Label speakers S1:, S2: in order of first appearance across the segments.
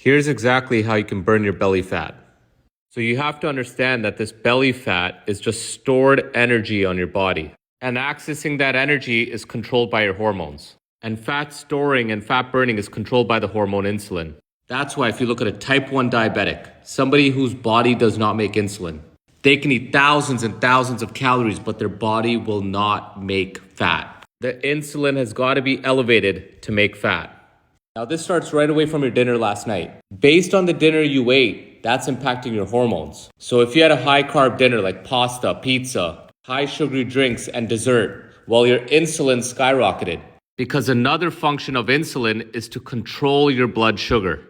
S1: Here's exactly how you can burn your belly fat. So you have to understand that this belly fat is just stored energy on your body. And accessing that energy is controlled by your hormones. And fat storing and fat burning is controlled by the hormone insulin. That's why if you look at a type 1 diabetic, somebody whose body does not make insulin, they can eat thousands and thousands of calories, but their body will not make fat. The insulin has got to be elevated to make fat. Now this starts right away from your dinner last night. Based on the dinner you ate, that's impacting your hormones. So if you had a high carb dinner like pasta, pizza, high sugary drinks and dessert, well, your insulin skyrocketed. Because another function of insulin is to control your blood sugar.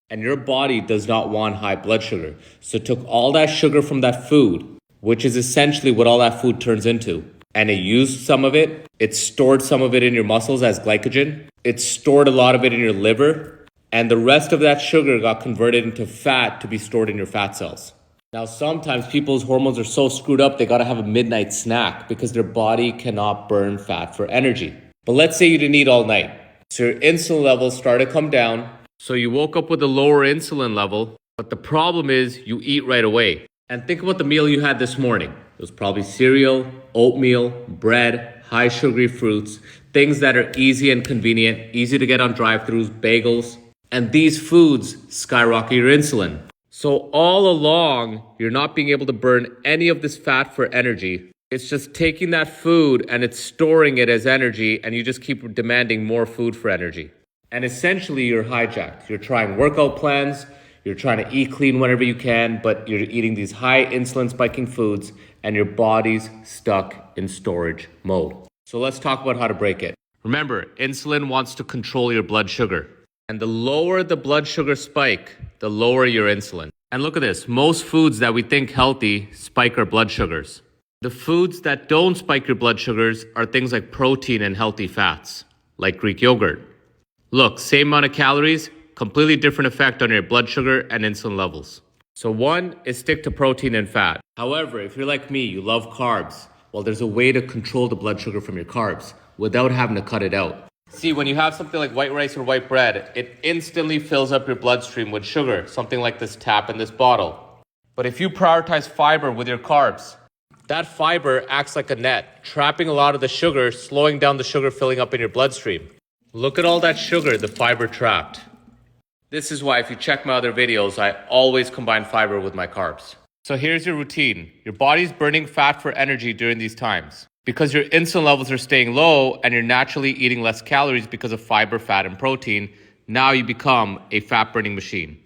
S1: And your body does not want high blood sugar. So it took all that sugar from that food, which is essentially what all that food turns into. And it used some of it. It stored some of it in your muscles as glycogen. It stored a lot of it in your liver. And the rest of that sugar got converted into fat to be stored in your fat cells. Now, sometimes people's hormones are so screwed up, they got to have a midnight snack because their body cannot burn fat for energy. But let's say you didn't eat all night. So your insulin levels started to come down. So you woke up with a lower insulin level, but the problem is you eat right away. And think about the meal you had this morning. It was probably cereal, oatmeal, bread, high sugary fruits, things that are easy and convenient, easy to get on drive-thrus, bagels. And these foods skyrocket your insulin. So all along, you're not being able to burn any of this fat for energy. It's just taking that food and it's storing it as energy, and you just keep demanding more food for energy. And essentially, you're hijacked. You're trying workout plans, you're trying to eat clean whenever you can, but you're eating these high insulin spiking foods, and your body's stuck in storage mode. So let's talk about how to break it. Remember, insulin wants to control your blood sugar. And the lower the blood sugar spike, the lower your insulin. And look at this. Most foods that we think healthy spike our blood sugars. The foods that don't spike your blood sugars are things like protein and healthy fats, like Greek yogurt. Look, same amount of calories, completely different effect on your blood sugar and insulin levels. So one is stick to protein and fat. However, if you're like me, you love carbs, well, there's a way to control the blood sugar from your carbs without having to cut it out. See, when you have something like white rice or white bread, it instantly fills up your bloodstream with sugar, something like this tap in this bottle. But if you prioritize fiber with your carbs, that fiber acts like a net, trapping a lot of the sugar, slowing down the sugar filling up in your bloodstream. Look at all that sugar the fiber trapped. This is why if you check my other videos, I always combine fiber with my carbs. So here's your routine. Your body's burning fat for energy during these times. Because your insulin levels are staying low and you're naturally eating less calories because of fiber, fat, and protein, now you become a fat burning machine.